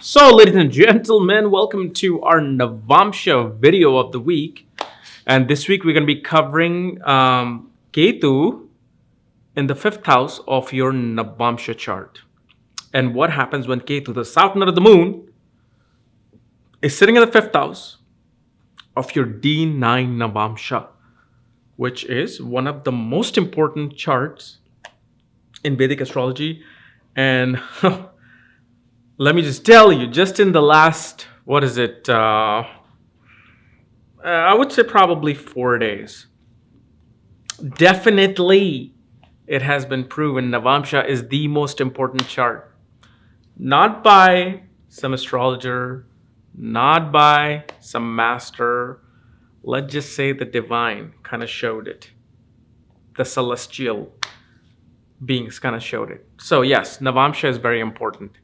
So, ladies and gentlemen, welcome to our Navamsa video of the week. And this week we're going to be covering Ketu in the fifth house of your Navamsa chart. And what happens when Ketu, the south node of the moon, is sitting in the fifth house of your D9 Navamsa, which is one of the most important charts in Vedic astrology. And let me just tell you, just in the last, I would say probably 4 days, definitely it has been proven Navamsa is the most important chart. Not by some astrologer, not by some master. Let's just say the divine kind of showed it. The celestial beings kind of showed it. So yes, Navamsa is very important.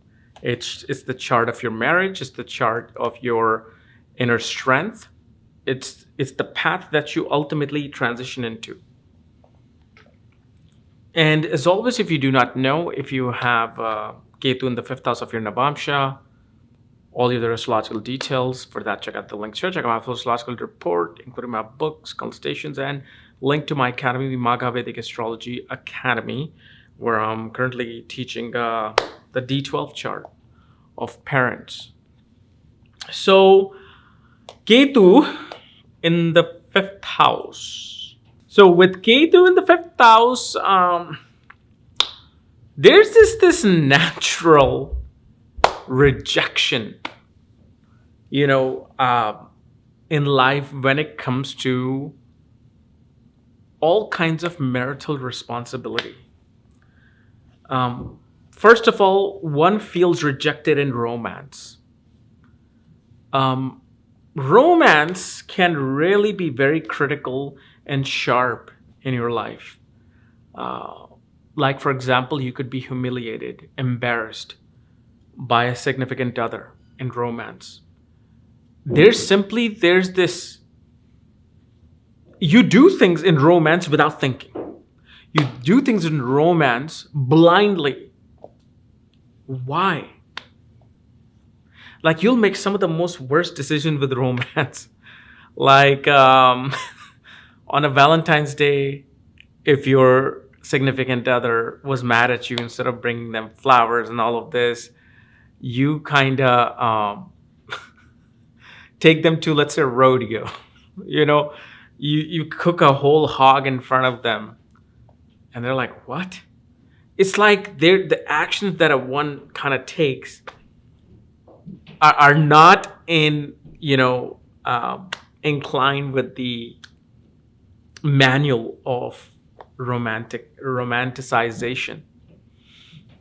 It's the chart of your marriage. It's the chart of your inner strength. It's the path that you ultimately transition into. And as always, if you do not know, if you have Ketu in the fifth house of your Navamsa, all the other astrological details, for that, check out the links here. Check out my full astrological report, including my books, consultations, and link to my academy, Maga Vedic Astrology Academy, where I'm currently teaching the D12 chart of parents. So, Ketu in the fifth house. So, with Ketu in the fifth house, there's this natural rejection, in life when it comes to all kinds of marital responsibility. First of all, one feels rejected in romance. Romance can really be very critical and sharp in your life. Like, for example, you could be humiliated, embarrassed by a significant other in romance. There's this, you do things in romance without thinking. You do things in romance blindly. Why? Like, you'll make some of the most worst decisions with romance. Like, on a Valentine's Day, if your significant other was mad at you, instead of bringing them flowers and all of this, you kind of take them to, let's say, a rodeo. You cook a whole hog in front of them. And they're like, what? It's like the actions that a one kind of takes are not inclined with the manual of romanticization.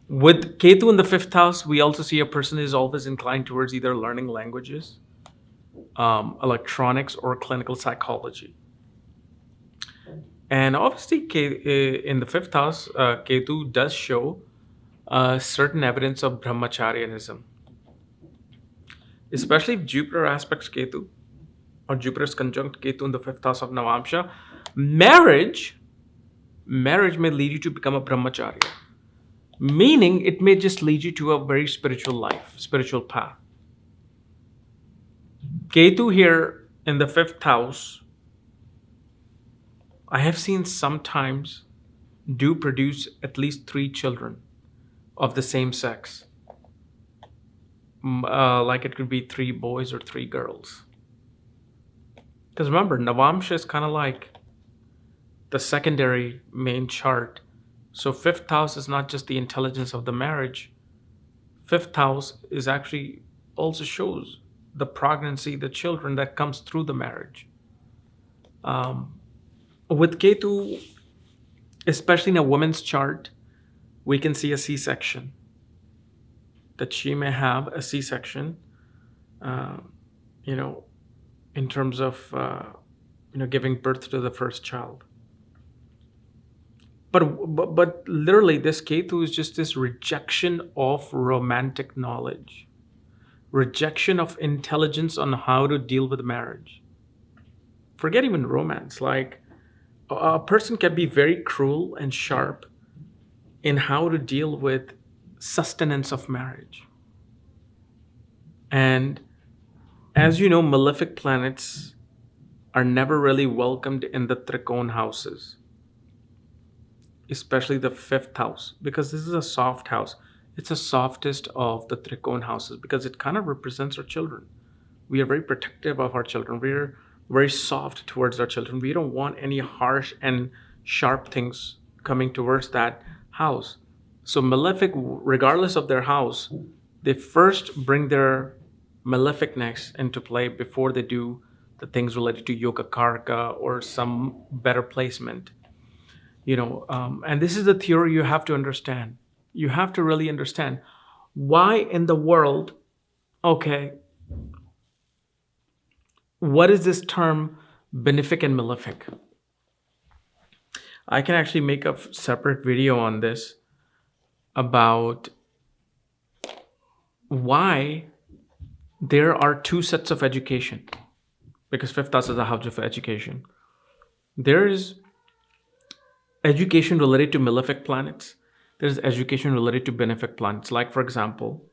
With Ketu in the fifth house, we also see a person is always inclined towards either learning languages, electronics, or clinical psychology. And obviously, in the fifth house, Ketu does show certain evidence of brahmacharyanism. Especially if Jupiter aspects Ketu, or Jupiter is conjunct Ketu in the fifth house of Navamsa, marriage may lead you to become a brahmacharya. Meaning, it may just lead you to a very spiritual life, spiritual path. Ketu here in the fifth house, I have seen sometimes do produce at least 3 children of the same sex. Like, it could be 3 boys or 3 girls. Because remember, Navamsa is kind of like the secondary main chart. So fifth house is not just the intelligence of the marriage. Fifth house is actually also shows the pregnancy, the children that comes through the marriage. With Ketu, especially in a woman's chart, we can see a C-section. That she may have a C-section, in terms of, giving birth to the first child. But literally, this Ketu is just this rejection of romantic knowledge, rejection of intelligence on how to deal with marriage. Forget even romance. Like, a person can be very cruel and sharp in how to deal with sustenance of marriage. And as you know, malefic planets are never really welcomed in the Trikon houses, especially the fifth house, because this is a soft house. It's the softest of the Trikon houses because it kind of represents our children. We are very protective of our children. We're very soft towards our children. We don't want any harsh and sharp things coming towards that house. So, malefic, regardless of their house, they first bring their maleficness into play before they do the things related to yoga karka or some better placement. And this is the theory you have to understand. You have to really understand why in the world, okay, what is this term benefic and malefic? I can actually make a separate video on this about why there are two sets of education, because fifth house is a house of education. There is education related to malefic planets. There's education related to benefic planets. Like, for example,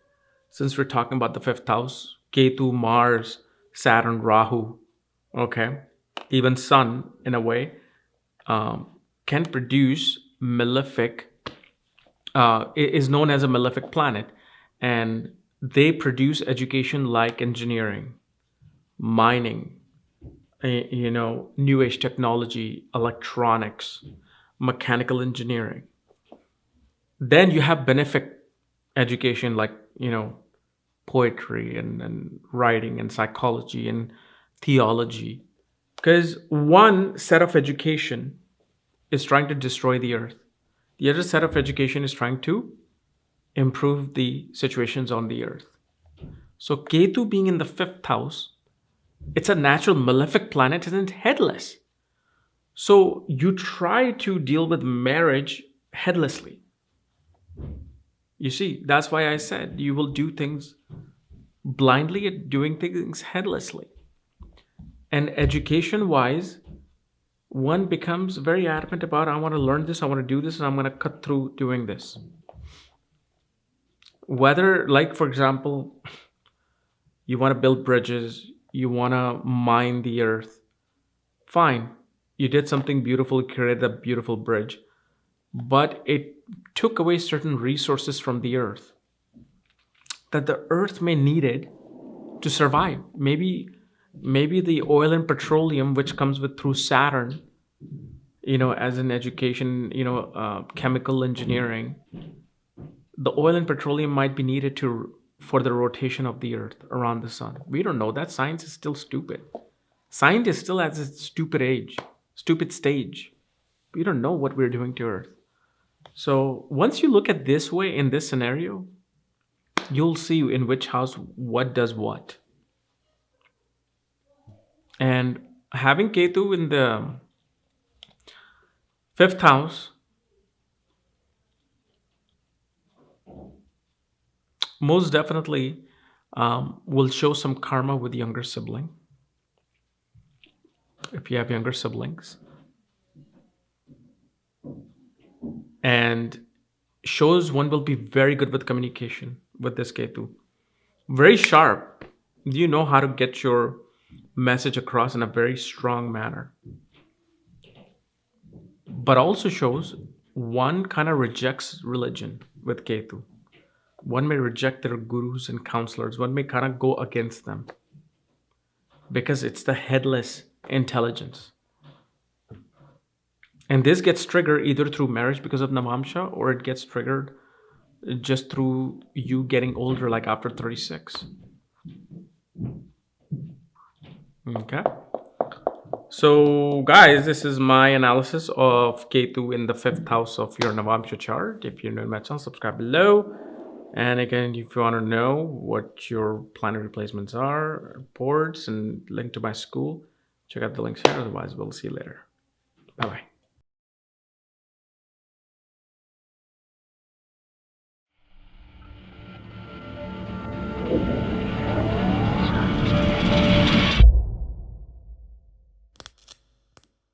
since we're talking about the fifth house, Ketu, Mars, Saturn, Rahu, okay, even Sun in a way, can produce malefic, is known as a malefic planet, and they produce education like engineering, mining, new age technology, electronics, mechanical engineering. Then you have benefic education like, poetry and writing and psychology and theology. Because one set of education is trying to destroy the earth. The other set of education is trying to improve the situations on the earth. So Ketu being in the fifth house, it's a natural malefic planet and it's headless. So you try to deal with marriage headlessly. You see, that's why I said you will do things blindly and doing things headlessly. And education wise, one becomes very adamant about, I want to learn this, I want to do this, and I'm going to cut through doing this. Whether, like, for example, you want to build bridges, you want to mine the earth, fine. You did something beautiful, created a beautiful bridge, but it took away certain resources from the earth that the earth may needed to survive. Maybe the oil and petroleum which comes with through Saturn, as an education, chemical engineering, the oil and petroleum might be needed for the rotation of the earth around the sun. We don't know that. Science is still stupid. Science is still at its stupid stage. We don't know what we're doing to earth. So once you look at this way in this scenario, you'll see in which house what does what. And having Ketu in the fifth house most definitely will show some karma with younger sibling. If you have younger siblings, and shows one will be very good with communication with this Ketu. Very sharp. You know how to get your message across in a very strong manner. But also shows one kind of rejects religion with Ketu. One may reject their gurus and counselors. One may kind of go against them because it's the headless intelligence. And this gets triggered either through marriage because of Navamsa, or it gets triggered just through you getting older, like after 36. Okay. So, guys, this is my analysis of Ketu in the fifth house of your Navamsa chart. If you're new to my channel, subscribe below. And again, if you want to know what your planetary placements are, reports, and link to my school, check out the links here. Otherwise, we'll see you later. Bye-bye.